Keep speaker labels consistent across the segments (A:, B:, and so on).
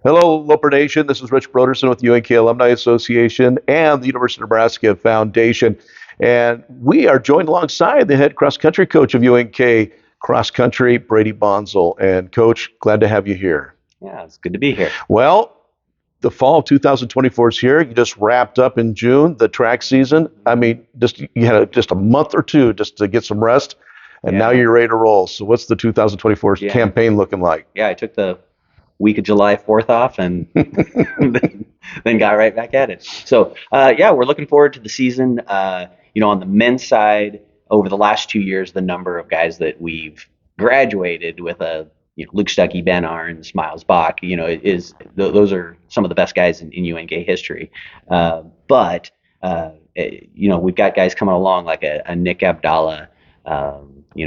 A: Hello, Loper Nation. This is Rich Broderson with UNK Alumni Association and the University of Nebraska Foundation. And we are joined alongside the head cross country coach of UNK Cross Country, Brady Bonsall. And Coach, glad to have you here.
B: Yeah, it's good to be here.
A: Well, the fall of 2024 is here. You just wrapped up in June the track season. I mean, you had just a month or two just to get some rest, and now you're ready to roll. So, what's the 2024 campaign looking like?
B: Yeah, I took the week of July 4th off and then got right back at it. So, we're looking forward to the season. On the men's side, over the last 2 years, the number of guys that we've graduated with Luke Stuckey, Ben Arns, Miles Bach, those are some of the best guys in UNK history. But we've got guys coming along like a Nick Abdallah,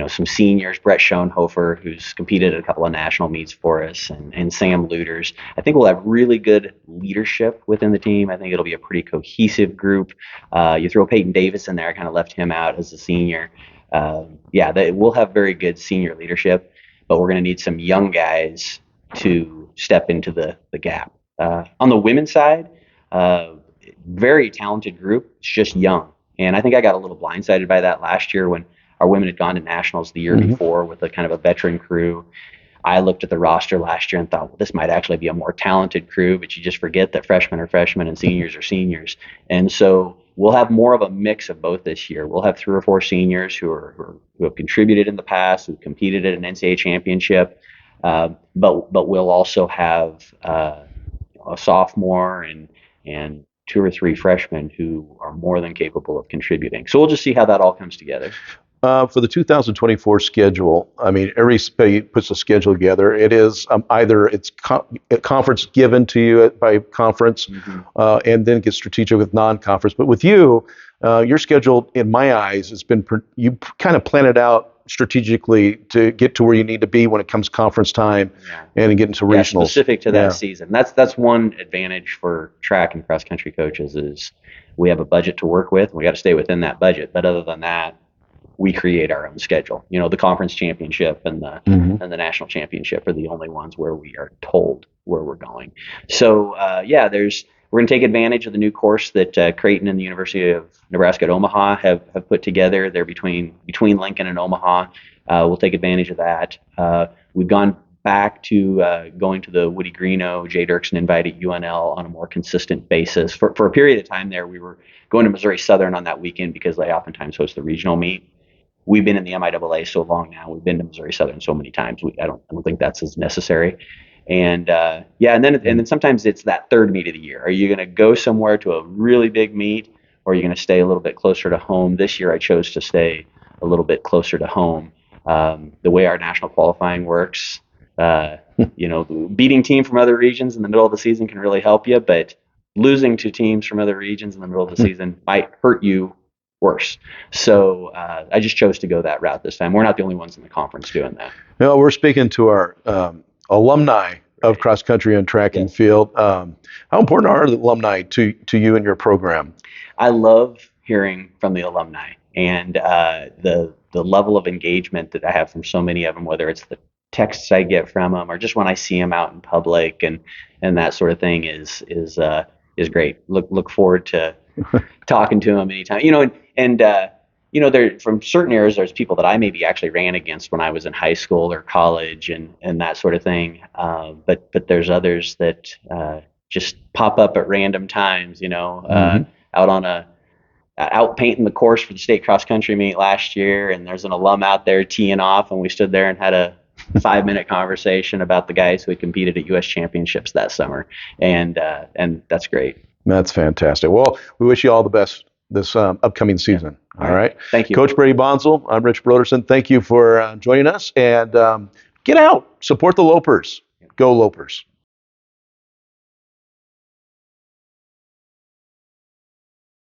B: some seniors, Brett Schoenhofer, who's competed at a couple of national meets for us, and Sam Luters. I think we'll have really good leadership within the team. I think it'll be a pretty cohesive group. You throw Peyton Davis in there, I kind of left him out as a senior. We'll have very good senior leadership, but we're going to need some young guys to step into the gap. On the women's side, very talented group. It's just young. And I think I got a little blindsided by that last year when our women had gone to nationals the year before with a kind of a veteran crew. I looked at the roster last year and thought, well, this might actually be a more talented crew, but you just forget that freshmen are freshmen and seniors are seniors. And so we'll have more of a mix of both this year. We'll have 3 or 4 seniors who have contributed in the past, who competed at an NCAA championship, but we'll also have a sophomore and 2 or 3 freshmen who are more than capable of contributing. So we'll just see how that all comes together.
A: For the 2024 schedule, I mean, everybody puts a schedule together. It is either it's conference given to you by conference, and then gets strategic with non-conference. But with you, your schedule, in my eyes, has been you kind of plan it out strategically to get to where you need to be when it comes conference time and get into regionals.
B: Specific to that season. That's one advantage for track and cross country coaches is we have a budget to work with. And we got to stay within that budget. But other than that, we create our own schedule. The conference championship and the national championship are the only ones where we are told where we're going. So we're going to take advantage of the new course that Creighton and the University of Nebraska at Omaha have put together. They're between Lincoln and Omaha. We'll take advantage of that. We've gone back to going to the Woody Greeno, Jay Dirksen invited UNL on a more consistent basis. For a period of time there, we were going to Missouri Southern on that weekend because they oftentimes host the regional meet. We've been in the MIAA so long now. We've been to Missouri Southern so many times. I don't think that's as necessary. And then sometimes it's that third meet of the year. Are you going to go somewhere to a really big meet, or are you going to stay a little bit closer to home? This year I chose to stay a little bit closer to home. The way our national qualifying works, beating team from other regions in the middle of the season can really help you, but losing to teams from other regions in the middle of the season might hurt you worse. So I just chose to go that route this time. We're not the only ones in the conference doing that.
A: No, we're speaking to our alumni of cross country and track and field. How important are the alumni to you and your program?
B: I love hearing from the alumni and the level of engagement that I have from so many of them, whether it's the texts I get from them or just when I see them out in public and that sort of thing is great. Look forward to talking to them anytime. There from certain areas, there's people that I maybe actually ran against when I was in high school or college and that sort of thing. But there's others that just pop up at random times. Out painting the course for the state cross country meet last year, and there's an alum out there teeing off, and we stood there and had a 5-minute conversation about the guys who had competed at U.S. championships that summer, and that's great.
A: That's fantastic. Well, we wish you all the best this upcoming season. All right.
B: Thank you.
A: Coach Brady Bonsall, I'm Rich Broderson. Thank you for joining us. And get out. Support the Lopers. Go Lopers.